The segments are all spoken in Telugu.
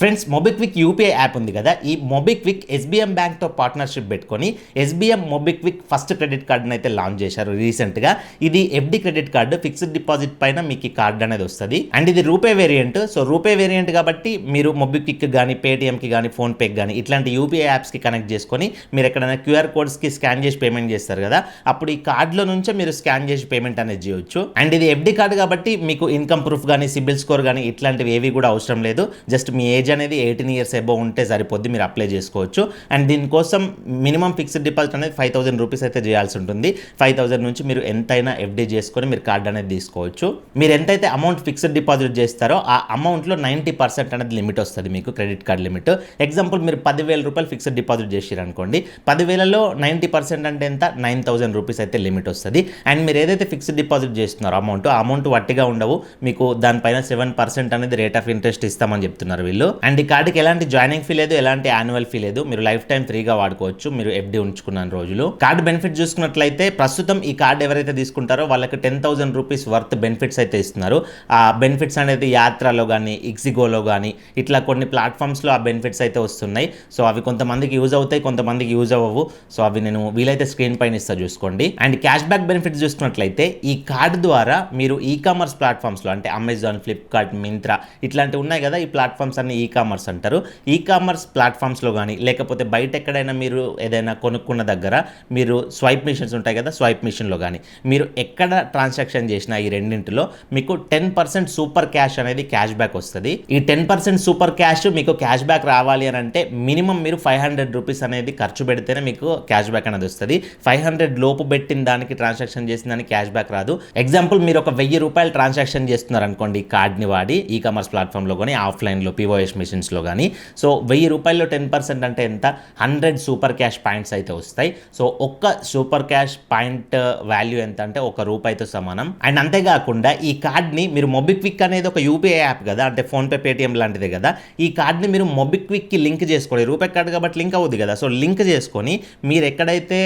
ఫ్రెండ్స్, మొబిక్విక్ యూపీఐ యాప్ ఉంది కదా, ఈ మొబిక్విక్ ఎస్బీఎం బ్యాంక్తో పార్ట్నర్షిప్ పెట్టుకొని ఎస్బీఎం మొబిక్విక్ ఫస్ట్ క్రెడిట్ కార్డుని అయితే లాంచ్ చేశారు రీసెంట్గా. ఇది FD credit card, fixed deposit పైన మీకు ఈ కార్డు అనేది వస్తుంది. అండ్ ఇది RuPay variant. So RuPay variant కాబట్టి మీరు మొబిక్విక్ కానీ, పేటిఎంకి కానీ, ఫోన్పేకి కానీ ఇట్లాంటి యూపీఐ యాప్స్కి కనెక్ట్ చేసుకొని మీరు ఎక్కడైనా క్యూఆర్ కోడ్స్కి స్కాన్ చేసి పేమెంట్ చేస్తారు కదా, అప్పుడు ఈ కార్డులో నుంచే మీరు స్కాన్ చేసి పేమెంట్ అనేది చేయొచ్చు. అండ్ ఇది ఎఫ్డి కార్డు కాబట్టి మీకు ఇన్కమ్ ప్రూఫ్ కానీ, సిబిల్ స్కోర్ కానీ ఇట్లాంటివి ఏవి కూడా అవసరం లేదు. జస్ట్ మీ ఏజ్ అనేది 18 years అబోవ్ ఉంటే సరిపోద్ది, మీరు అప్లై చేసుకోవచ్చు. అండ్ దీనికోసం మినిమం ఫిక్స్డ్ డిపాజిట్ అనేది 5,000 రూపీస్ అయితే చేయాల్సి ఉంటుంది. 5,000 నుంచి మీరు ఎంతైనా ఎఫ్డి చేసుకొని మీరు కార్డు అనేది తీసుకోవచ్చు. మీరు ఎంతైతే అమౌంట్ ఫిక్స్డ్ డిపాజిట్ చేస్తారో ఆ అమౌంట్లో 90% అనేది లిమిట్ వస్తుంది మీకు, క్రెడిట్ కార్డ్ లిమిట్. ఎగ్జాంపుల్ మీరు 10,000 రూపాయలు ఫిక్స్డ్ డిపాజిట్ చేసారు అనుకోండి, 10,000లో 90% అంటే ఎంత, 9,000 రూపీస్ అయితే లిమిట్ వస్తుంది. అండ్ మీరు ఏదైతే ఫిక్స్డ్ డిపాజిట్ చేస్తున్నారో ఆ అమౌంట్ వట్టిగా ఉండవు, మీకు దానిపైన 7% అనేది రేట్ ఆఫ్ ఇంట్రెస్ట్ ఇస్తామని చెప్తున్నారు వీళ్ళు. అండ్ ఈ కార్డుకి ఎలాంటి జాయినింగ్ ఫీ లేదు, ఎలాంటి యాన్యువల్ ఫీ లేదు, మీరు లైఫ్ టైం ఫ్రీగా వాడుకోవచ్చు మీరు ఎఫ్డి ఉంచుకున్న రోజులు. కార్డు బెనిఫిట్ చూసుకున్నట్లయితే ప్రస్తుతం ఈ కార్డు ఎవరైతే తీసుకుంటారో వాళ్ళకి 10,000 రూపీస్ వర్త్ బెనిఫిట్స్ అయితే ఇస్తున్నారు. ఆ బెనిఫిట్స్ అనేది యాత్రలో కానీ, ఇక్సిగోలో కానీ ఇట్లా కొన్ని ప్లాట్ఫామ్స్లో ఆ బెనిఫిట్స్ అయితే వస్తున్నాయి. సో అవి కొంతమందికి యూజ్ అవుతాయి, కొంతమందికి యూజ్ అవ్వవు. సో అవి నేను వీలైతే స్క్రీన్ పైన ఇస్తా చూసుకోండి. అండ్ క్యాష్ బ్యాక్ బెనిఫిట్స్ చూసుకున్నట్లయితే ఈ కార్డు ద్వారా మీరు ఈ కామర్స్ ప్లాట్ఫామ్స్లో అంటే అమెజాన్, ఫ్లిప్కార్ట్, మింత్రా ఇట్లాంటివి ఉన్నాయి కదా, ఈ ప్లాట్ఫామ్స్ అన్ని ఈ కామర్స్ అంటారు. ఈ కామర్స్ ప్లాట్ఫామ్స్లో కానీ లేకపోతే బయట ఎక్కడైనా మీరు ఏదైనా కొనుక్కున్న దగ్గర మీరు స్వైప్ మిషన్స్ ఉంటాయి కదా, స్వైప్ మిషన్లో కానీ మీరు ఎక్కడ ట్రాన్సాక్షన్ చేసినా ఈ రెండింటిలో మీకు 10% సూపర్ క్యాష్ అనేది క్యాష్ బ్యాక్ వస్తుంది. ఈ 10% సూపర్ క్యాష్ మీకు క్యాష్ బ్యాక్ రావాలి అని అంటే మినిమం మీరు 500 రూపీస్ అనేది ఖర్చు పెడితేనే మీకు క్యాష్ బ్యాక్ అనేది వస్తుంది. 500 లోపు పెట్టిన దానికి, ట్రాన్సాక్షన్ చేసిన దానికి క్యాష్ బ్యాక్ రాదు. ఎగ్జాంపుల్ మీరు ఒక 1,000 రూపాయలు ట్రాన్సాక్షన్ చేస్తున్నారు అనుకోండి ఈ కార్డ్ని వాడి, ఈ కామర్స్ ప్లాట్ఫామ్లో కానీ, ఆఫ్లైన్లో పిఓఎస్ మిషన్స్లో కానీ. సో 1,000 రూపాయల్లో 10% అంటే ఎంత, 100 సూపర్ క్యాష్ పాయింట్స్ అయితే వస్తాయి. సో ఒక్క సూపర్ క్యాష్ పాయింట్ వాల్యూ ఎంత అంటే ₹1తో సమానం. అండ్ అంతేకాకుండా ఈ కార్డ్ని మీరు మొబిక్విక్ అనేది ఒక యూపీఐ యాప్ కదా, అంటే ఫోన్పే, పేటిఎం లాంటిదే కదా, ఈ కార్డ్ని మీరు మొబిక్విక్కి లింక్ చేసుకోండి. రూపే కార్డు కాబట్టి లింక్ అవుతుంది కదా, సో లింక్ చేసుకొని మీరు ఎక్కడైతే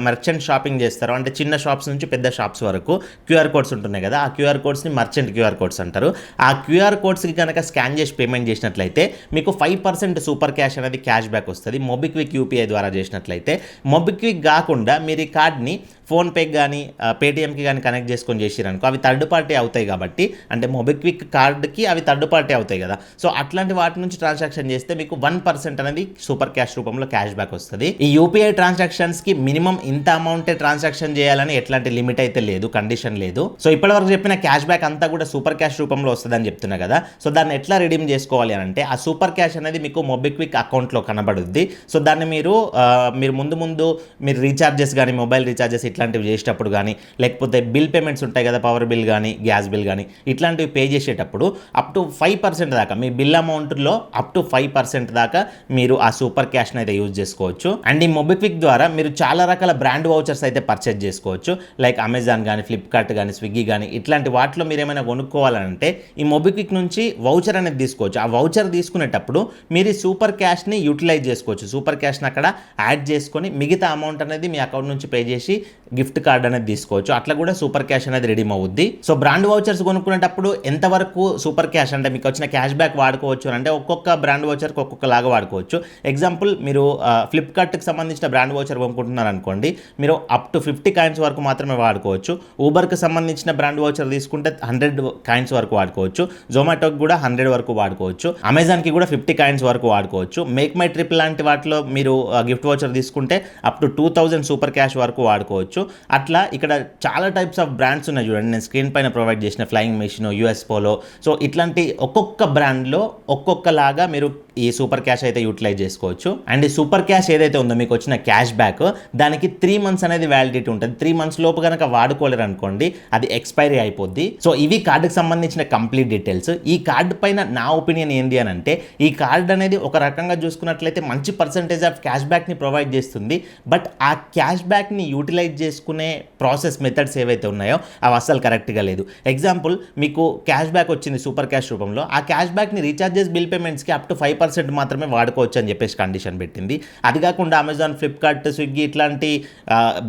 మర్చెంట్ షాపింగ్ చేస్తారో, అంటే చిన్న షాప్స్ నుంచి పెద్ద షాప్స్ వరకు క్యూఆర్ కోడ్స్ ఉంటున్నాయి కదా, ఆ క్యూఆర్ కోడ్స్ని మర్చెంట్ క్యూఆర్ కోడ్స్ అంటారు. ఆ క్యూఆర్ కోడ్స్కి కనుక స్కాన్ చేసి పేమెంట్ చేసినట్లయితే మీకు 5% సూపర్ క్యాష్ అనేది క్యాష్ బ్యాక్ వస్తుంది. మొబిక్విక్ యూపీఐ ద్వారా చేసినట్లయితే. మొబిక్విక్ కాకుండా మీరు ఈ కార్డ్ని ఫోన్పేకి కానీ, పేటిఎంకి కానీ కనెక్ట్ చేసుకొని చేసిరనుకో అవి థర్డ్ పార్టీ అవుతాయి కాబట్టి, అంటే మొబిక్విక్ కార్డుకి అవి థర్డ్ పార్టీ అవుతాయి కదా, సో అట్లాంటి వాటి నుంచి ట్రాన్సాక్షన్ చేస్తే మీకు 1% అనేది సూపర్ క్యాష్ రూపంలో క్యాష్ బ్యాక్ వస్తుంది. ఈ యూపీఐ ట్రాన్సాక్షన్స్కి మినిమం ఇంత అమౌంటే ట్రాన్సాక్షన్ చేయాలని ఎట్లాంటి లిమిట్ అయితే లేదు, కండిషన్ లేదు. సో ఇప్పటివరకు చెప్పిన క్యాష్ బ్యాక్ అంతా కూడా సూపర్ క్యాష్ రూపంలో వస్తుందని చెప్తున్నా కదా, సో దాన్ని ఎట్లా రిడీమ్ చేసుకోవాలి అని అంటే ఆ సూపర్ క్యాష్ అనేది మీకు మొబిక్విక్ అకౌంట్లో కనబడుద్ది. సో దాన్ని మీరు ముందు మీరు రీఛార్జెస్ కానీ, మొబైల్ రీఛార్జెస్ ఇట్లాంటివి చేసేటప్పుడు కానీ, లేకపోతే బిల్ పేమెంట్స్ ఉంటాయి కదా, పవర్ బిల్ కానీ, గ్యాస్ బిల్ కానీ ఇట్లాంటివి పే చేసేటప్పుడు అప్ టు 5% దాకా మీ బిల్ అమౌంట్లో అప్ టు 5% దాకా మీరు ఆ సూపర్ క్యాష్ని అయితే యూజ్ చేసుకోవచ్చు. అండ్ ఈ మొబిక్విక్ ద్వారా మీరు చాలా రకాల బ్రాండ్ వౌచర్స్ అయితే పర్చేజ్ చేసుకోవచ్చు. లైక్ అమెజాన్ కానీ, ఫ్లిప్కార్ట్ కానీ, స్విగ్గీ కానీ ఇట్లాంటి వాటిలో మీరు ఏమైనా కొనుక్కోవాలంటే ఈ మొబిక్విక్ నుంచి వౌచర్ అనేది తీసుకోవచ్చు. ఆ వౌచర్ తీసుకునేటప్పుడు మీరు ఈ సూపర్ క్యాష్ని యూటిలైజ్ చేసుకోవచ్చు. సూపర్ క్యాష్ని అక్కడ యాడ్ చేసుకొని మిగతా అమౌంట్ అనేది మీ అకౌంట్ నుంచి పే చేసి గిఫ్ట్ కార్డ్ అనేది తీసుకోవచ్చు. అట్లా కూడా సూపర్ క్యాష్ అనేది రెడీమ్ అవుద్ది. సో బ్రాండ్ వౌచర్స్ కొనుక్కునేటప్పుడు ఎంతవరకు సూపర్ క్యాష్ అంటే మీకు వచ్చిన క్యాష్ బ్యాక్ వాడుకోవచ్చు అంటే ఒక్కొక్క బ్రాండ్ వౌచర్కి ఒక్కొక్కలాగా వాడుకోవచ్చు. ఎగ్జాంపుల్ మీరు ఫ్లిప్కార్ట్కి సంబంధించిన బ్రాండ్ వౌచర్ కొనుక్కుంటున్నారు అనుకోండి, మీరు అప్ టు 50 కాయిన్స్ వరకు మాత్రమే వాడుకోవచ్చు. ఊబర్కి సంబంధించిన బ్రాండ్ వౌచర్ తీసుకుంటే 100 కాయిన్స్ వరకు వాడుకోవచ్చు. జొమాటోకి కూడా 100 వరకు వాడుకోవచ్చు. అమెజాన్కి కూడా 50 కాయిన్స్ వరకు వాడుకోవచ్చు. మేక్ మై ట్రిప్ లాంటి వాటిలో మీరు గిఫ్ట్ వౌచర్ తీసుకుంటే అప్ టు 2,000 సూపర్ క్యాష్ వరకు వాడుకోవచ్చు. అట్లా ఇక్కడ చాలా టైప్స్ ఆఫ్ బ్రాండ్స్ ఉన్నాయి చూడండి, నేను స్క్రీన్ పైన ప్రొవైడ్ చేసిన flying machine, US polo. So ఇట్లాంటి ఒక్కొక్క బ్రాండ్లో ఒక్కొక్కలాగా మీరు ఈ సూపర్ క్యాష్ అయితే యూటిలైజ్ చేసుకోవచ్చు. అండ్ ఈ సూపర్ క్యాష్ ఏదైతే ఉందో మీకు వచ్చిన క్యాష్ బ్యాక్ దానికి 3 months అనేది వ్యాలిడిటీ ఉంటుంది. 3 months లోపు కనుక వాడుకోలేరు అనుకోండి అది ఎక్స్పైరీ అయిపోద్ది. సో ఇవి కార్డుకి సంబంధించిన కంప్లీట్ డీటెయిల్స్. ఈ కార్డు పైన నా ఒపీనియన్ ఏంటి అని అంటే ఈ కార్డు అనేది ఒక రకంగా చూసుకున్నట్లయితే మంచి పర్సంటేజ్ ఆఫ్ క్యాష్ బ్యాక్ని ప్రొవైడ్ చేస్తుంది. బట్ ఆ క్యాష్ బ్యాక్ని యూటిలైజ్ చేసుకునే ప్రాసెస్ మెథడ్స్ ఏవైతే ఉన్నాయో అవి అస్సలు కరెక్ట్గా లేదు. ఎగ్జాంపుల్, మీకు క్యాష్ బ్యాక్ వచ్చింది సూపర్ క్యాష్ రూపంలో, ఆ క్యాష్ బ్యాక్ని రీఛార్జెస్, బిల్ పేమెంట్స్కి అప్ టు 5% మాత్రమే వాడుకోవచ్చు అని చెప్పేసి కండిషన్ పెట్టింది. అది కాకుండా అమెజాన్, ఫ్లిప్కార్ట్, స్విగ్గీ ఇట్లాంటి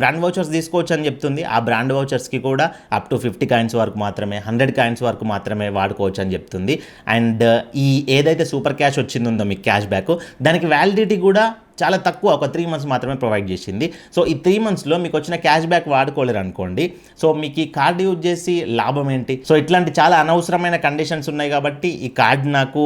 బ్రాండ్ వౌచర్స్ తీసుకోవచ్చు అని చెప్తుంది. ఆ బ్రాండ్ వౌచర్స్కి కూడా అప్ టు 50 కాయిన్స్ వరకు మాత్రమే, 100 కాయిన్స్ వరకు మాత్రమే వాడుకోవచ్చు అని చెప్తుంది. అండ్ ఈ ఏదైతే సూపర్ క్యాష్ వచ్చిందో మీకు క్యాష్ బ్యాక్, దానికి వ్యాలిడిటీ కూడా చాలా తక్కువ, ఒక 3 మంత్స్ మాత్రమే ప్రొవైడ్ చేసింది. సో ఈ 3 మంత్స్లో మీకు వచ్చిన క్యాష్ బ్యాక్ వాడుకోలేరు అనుకోండి, సో మీకు ఈ కార్డు యూజ్ చేసి లాభం ఏంటి? సో ఇట్లాంటి చాలా అనవసరమైన కండిషన్స్ ఉన్నాయి కాబట్టి ఈ కార్డ్ నాకు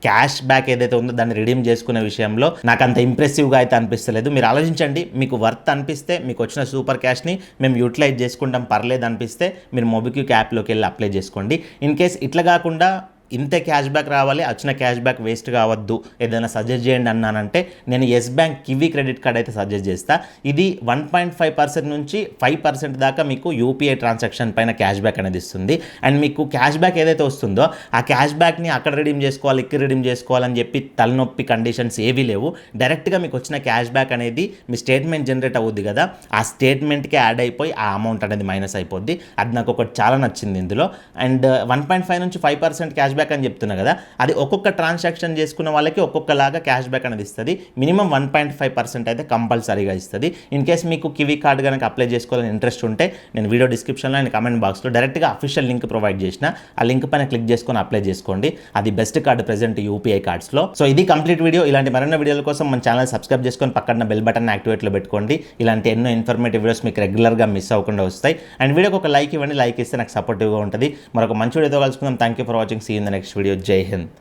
క్యాష్ బ్యాక్ ఏదైతే ఉందో దాన్ని రిడీమ్ చేసుకునే విషయంలో నాకు అంత ఇంప్రెసివ్గా అయితే అనిపిస్తలేదు. మీరు ఆలోచించండి, మీకు వర్త్ అనిపిస్తే, మీకు వచ్చిన సూపర్ క్యాష్ని మేము యూటిలైజ్ చేసుకుంటాం పర్లేదు అనిపిస్తే మీరు మొబిక్విక్ యాప్లోకి వెళ్ళి అప్లై చేసుకోండి. ఇన్ కేస్ ఇట్లా కాకుండా ఇంతే క్యాష్ బ్యాక్ రావాలి, వచ్చిన క్యాష్ బ్యాక్ వేస్ట్ కావద్దు, ఏదైనా సజెస్ట్ చేయండి అన్నానంటే నేను Yes Bank Kiwi credit card అయితే సజెస్ట్ చేస్తా. ఇది 1.5% నుంచి 5% దాకా మీకు యూపీఐ ట్రాన్సాక్షన్ పైన క్యాష్ బ్యాక్ అనేది ఇస్తుంది. అండ్ మీకు క్యాష్ బ్యాక్ ఏదైతే వస్తుందో ఆ క్యాష్ బ్యాక్ని అక్కడ రిడీమ్ చేసుకోవాలి, ఇక్కడ రిడీమ్ చేసుకోవాలని చెప్పి తలనొప్పి కండిషన్స్ ఏవీ లేవు. డైరెక్ట్గా మీకు వచ్చిన క్యాష్ బ్యాక్ అనేది మీ స్టేట్మెంట్ జనరేట్ అవుద్ది కదా, ఆ స్టేట్మెంట్కి యాడ్ అయిపోయి ఆ అమౌంట్ అనేది మైనస్ అయిపోద్ది. అది నాకు ఒకటి చాలా నచ్చింది ఇందులో. అండ్ 1.5 నుంచి 5% క్యాష్ బ్యాక్ అని చెప్తున్నా కదా, అది ఒక్కొక్క ట్రాన్సాక్షన్ చేసుకున్న వాళ్ళకి ఒక్కొక్కలాగా క్యాష్ బ్యాక్ అనేది ఇస్తుంది. మినిమం 1.5% అయితే కంపల్సరీగా ఇస్తుంది. ఇన్ కేస్ మీకు కివీ కార్డ్ కనుక అప్లై చేసుకోవాలని ఇంట్రెస్ట్ ఉంటే నేను వీడియో డిస్క్రిప్షన్లో అండ్ కామెంట్ బాక్స్లో డైరెక్ట్గా అఫీషియల్ లింక్ ప్రొవైడ్ చేసిన, ఆ లింక్ పైన క్లిక్ చేసుకొని అప్లై చేసుకోండి. అది బెస్ట్ కార్డు ప్రెజెంట్ యూపీఐ కార్డ్స్లో. సో ఇది కంప్లీట్ వీడియో. ఇలాంటి మరిన్ని వీడియోల కోసం మన ఛానల్ సబ్స్క్రైబ్ చేసుకొని పక్కన బెల్ బటన్ యాక్టివేట్లో పెట్టుకోండి. ఇలాంటి ఎన్నో ఇన్ఫర్మేటివ్ వీడియోస్ మీకు రెగ్యులర్గా మిస్ అవ్వకుండా వస్తాయి. అండ్ వీడియోకి ఒక లైక్ ఇవ్వండి, లైక్ ఇస్తే నాకు సపోర్టివ్గా ఉంటుంది. మరొక మంచి వీడియోతో కలుసుకుందాం. Thank you for watching. See in the next video. జై హింద్.